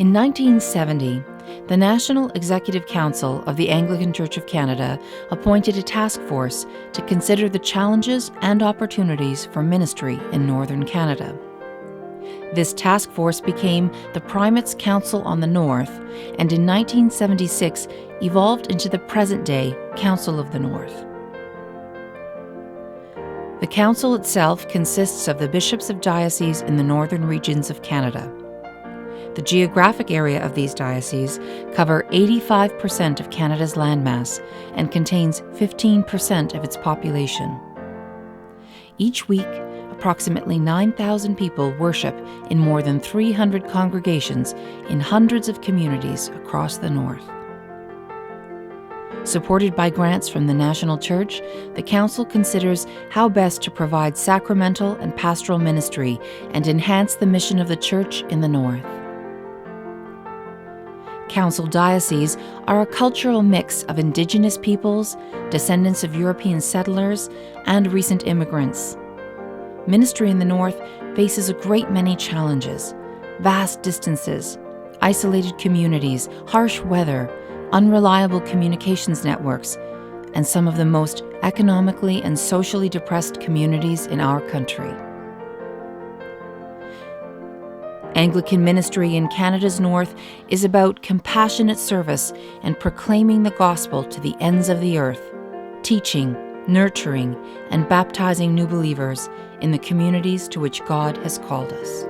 In 1970, the National Executive Council of the Anglican Church of Canada appointed a task force to consider the challenges and opportunities for ministry in Northern Canada. This task force became the Primates Council on the North, and in 1976 evolved into the present-day Council of the North. The council itself consists of the bishops of dioceses in the northern regions of Canada. The geographic area of these dioceses cover 85% of Canada's landmass and contains 15% of its population. Each week, approximately 9,000 people worship in more than 300 congregations in hundreds of communities across the north. Supported by grants from the National Church, the Council considers how best to provide sacramental and pastoral ministry and enhance the mission of the Church in the north. Council dioceses are a cultural mix of Indigenous peoples, descendants of European settlers, and recent immigrants. Ministry in the north faces a great many challenges: vast distances, isolated communities, harsh weather, unreliable communications networks, and some of the most economically and socially depressed communities in our country. Anglican ministry in Canada's North is about compassionate service and proclaiming the gospel to the ends of the earth, teaching, nurturing, and baptizing new believers in the communities to which God has called us.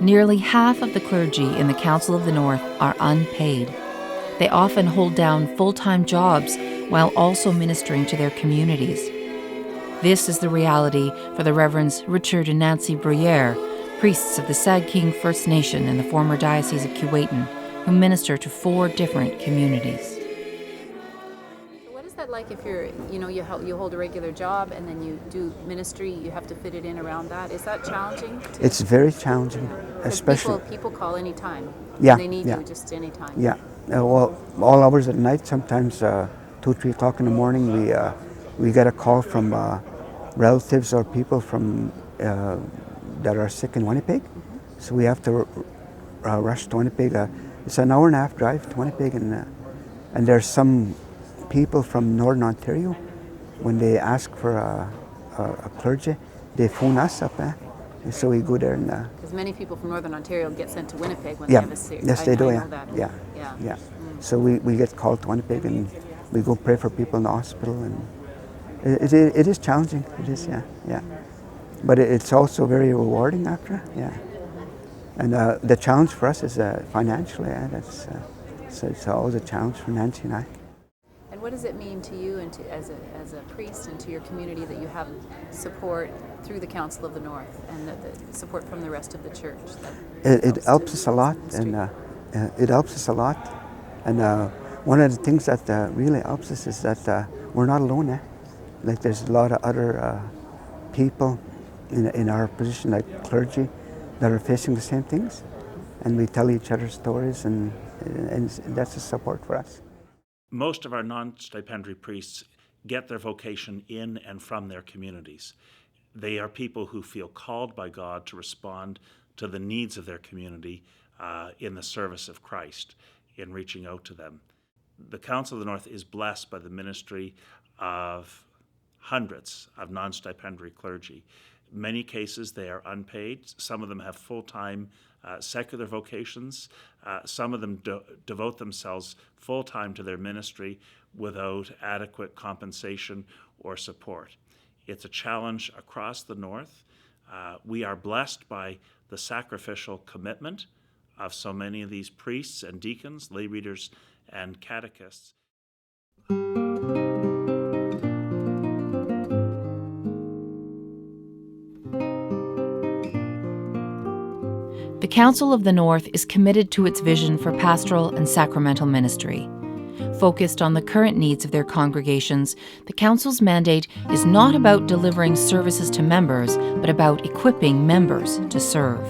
Nearly half of the clergy in the Council of the North are unpaid. They often hold down full-time jobs while also ministering to their communities. This is the reality for the Reverends Richard and Nancy Bruyere, priests of the Sag King First Nation in the former Diocese of Keewatin, who minister to 4 different communities. What is that like if you hold a regular job and then you do ministry, you have to fit it in around that? Is that challenging? It's very challenging, especially people call any time. Yeah, They need yeah. you just any time. Yeah, well, all hours at night. Sometimes 2, 3 o'clock in the morning, we get a call from relatives or people from that are sick in Winnipeg. Mm-hmm. So we have to rush to Winnipeg. It's an hour and a half drive to Winnipeg, and there's some people from Northern Ontario. When they ask for a clergy, they phone us up. So we go there and. Because many people from Northern Ontario get sent to Winnipeg when Yeah, they have a sick. yes, they do. I Yeah, know that. yeah, Yeah. yeah. So we get called to Winnipeg and we go pray for people in the hospital, and it is challenging. It is, yeah. But it's also very rewarding after, yeah. And the challenge for us is financially. So it's always a challenge for Nancy and I. And what does it mean to you and as a priest and to your community that you have support through the Council of the North and the support from the rest of the church? It helps us a lot, and it helps us a lot. And one of the things that really helps us is that we're not alone. Like there's a lot of other people in our position, like clergy, that are facing the same things, and we tell each other stories, and that's a support for us. Most of our non-stipendiary priests get their vocation in and from their communities. They are people who feel called by God to respond to the needs of their community in the service of Christ, in reaching out to them. The Council of the North is blessed by the ministry of hundreds of non-stipendiary clergy. In many cases, they are unpaid. Some of them have full-time secular vocations. Some of them devote themselves full-time to their ministry without adequate compensation or support. It's a challenge across the North. We are blessed by the sacrificial commitment of so many of these priests and deacons, lay readers, and catechists. The Council of the North is committed to its vision for pastoral and sacramental ministry. Focused on the current needs of their congregations, the Council's mandate is not about delivering services to members, but about equipping members to serve.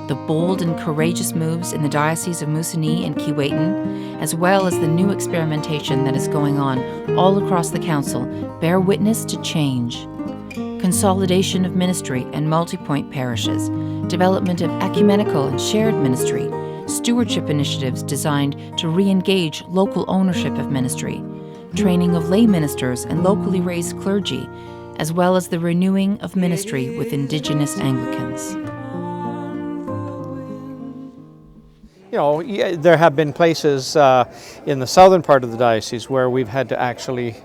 The bold and courageous moves in the Diocese of Moosonee and Keewatin, as well as the new experimentation that is going on all across the Council, bear witness to change. Consolidation of ministry and multi-point parishes, development of ecumenical and shared ministry, stewardship initiatives designed to re-engage local ownership of ministry, training of lay ministers and locally raised clergy, as well as the renewing of ministry with Indigenous Anglicans. There have been places in the southern part of the diocese where we've had to actually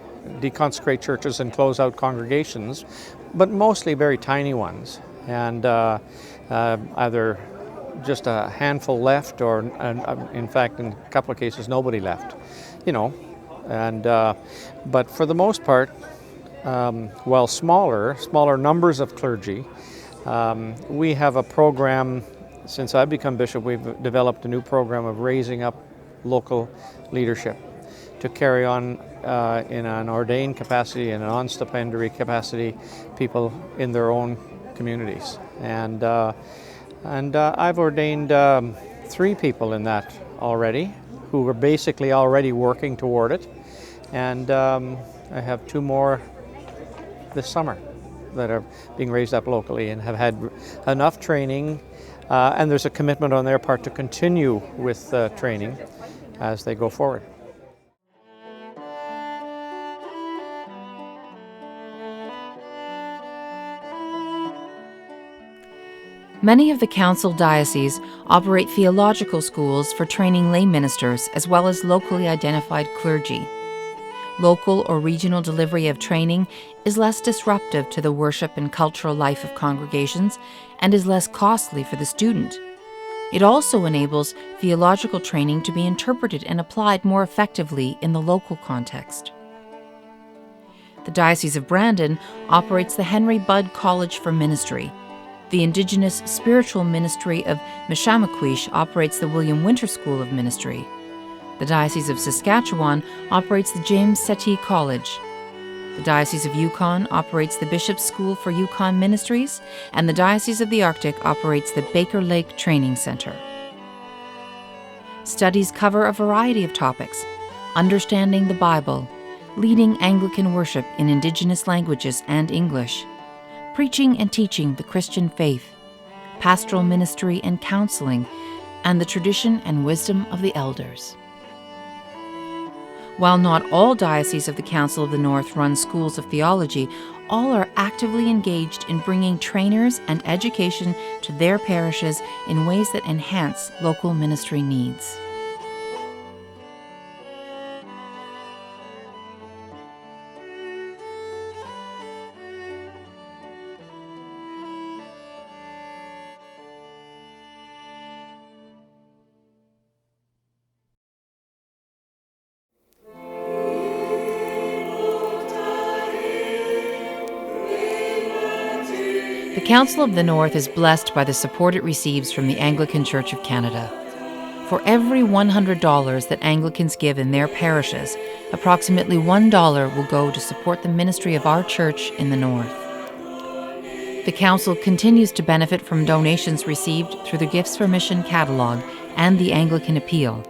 deconsecrate churches and close out congregations, but mostly very tiny ones, and either just a handful left, or in fact, in a couple of cases, nobody left. But for the most part, while smaller numbers of clergy, we have a program. Since I've become bishop, we've developed a new program of raising up local leadership to carry on in an ordained capacity and an on-stipendiary capacity, people in their own communities. And I've ordained 3 people in that already, who were basically already working toward it. And I have 2 more this summer that are being raised up locally and have had enough training. And there's a commitment on their part to continue with training as they go forward. Many of the Council dioceses operate theological schools for training lay ministers as well as locally identified clergy. Local or regional delivery of training is less disruptive to the worship and cultural life of congregations and is less costly for the student. It also enables theological training to be interpreted and applied more effectively in the local context. The Diocese of Brandon operates the Henry Budd College for Ministry. The Indigenous Spiritual Ministry of Mishamakwish operates the William Winter School of Ministry. The Diocese of Saskatchewan operates the James Settee College. The Diocese of Yukon operates the Bishop's School for Yukon Ministries, and the Diocese of the Arctic operates the Baker Lake Training Center. Studies cover a variety of topics: understanding the Bible, leading Anglican worship in Indigenous languages and English, preaching and teaching the Christian faith, pastoral ministry and counseling, and the tradition and wisdom of the elders. While not all dioceses of the Council of the North run schools of theology, all are actively engaged in bringing trainers and education to their parishes in ways that enhance local ministry needs. The Council of the North is blessed by the support it receives from the Anglican Church of Canada. For every $100 that Anglicans give in their parishes, approximately $1 will go to support the ministry of our church in the North. The Council continues to benefit from donations received through the Gifts for Mission catalog and the Anglican Appeal.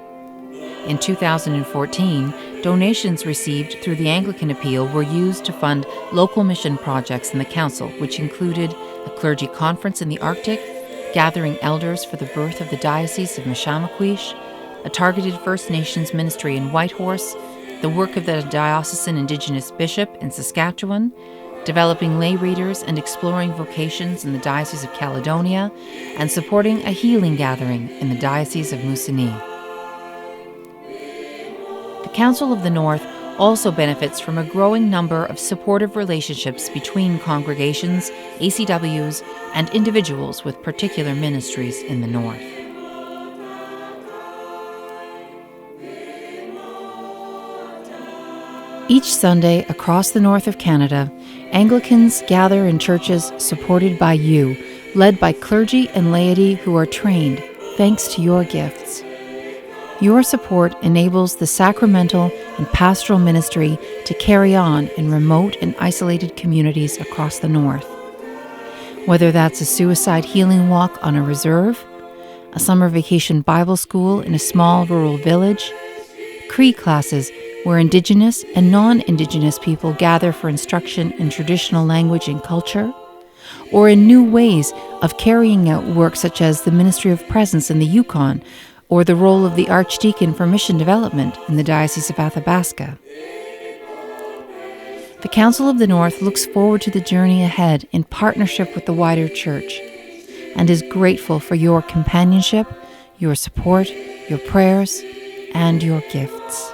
In 2014, donations received through the Anglican Appeal were used to fund local mission projects in the Council, which included a clergy conference in the Arctic, gathering elders for the birth of the Diocese of Mishamakwish, a targeted First Nations ministry in Whitehorse, the work of the diocesan Indigenous bishop in Saskatchewan, developing lay readers and exploring vocations in the Diocese of Caledonia, and supporting a healing gathering in the Diocese of Moosonee. The Council of the North also benefits from a growing number of supportive relationships between congregations, ACWs, and individuals with particular ministries in the North. Each Sunday across the north of Canada, Anglicans gather in churches supported by you, led by clergy and laity who are trained thanks to your gifts. Your support enables the sacramental and pastoral ministry to carry on in remote and isolated communities across the North. Whether that's a suicide healing walk on a reserve, a summer vacation Bible school in a small rural village, Cree classes where Indigenous and non-Indigenous people gather for instruction in traditional language and culture, or in new ways of carrying out work such as the Ministry of Presence in the Yukon, or the role of the Archdeacon for Mission Development in the Diocese of Athabasca. The Council of the North looks forward to the journey ahead in partnership with the wider Church, and is grateful for your companionship, your support, your prayers, and your gifts.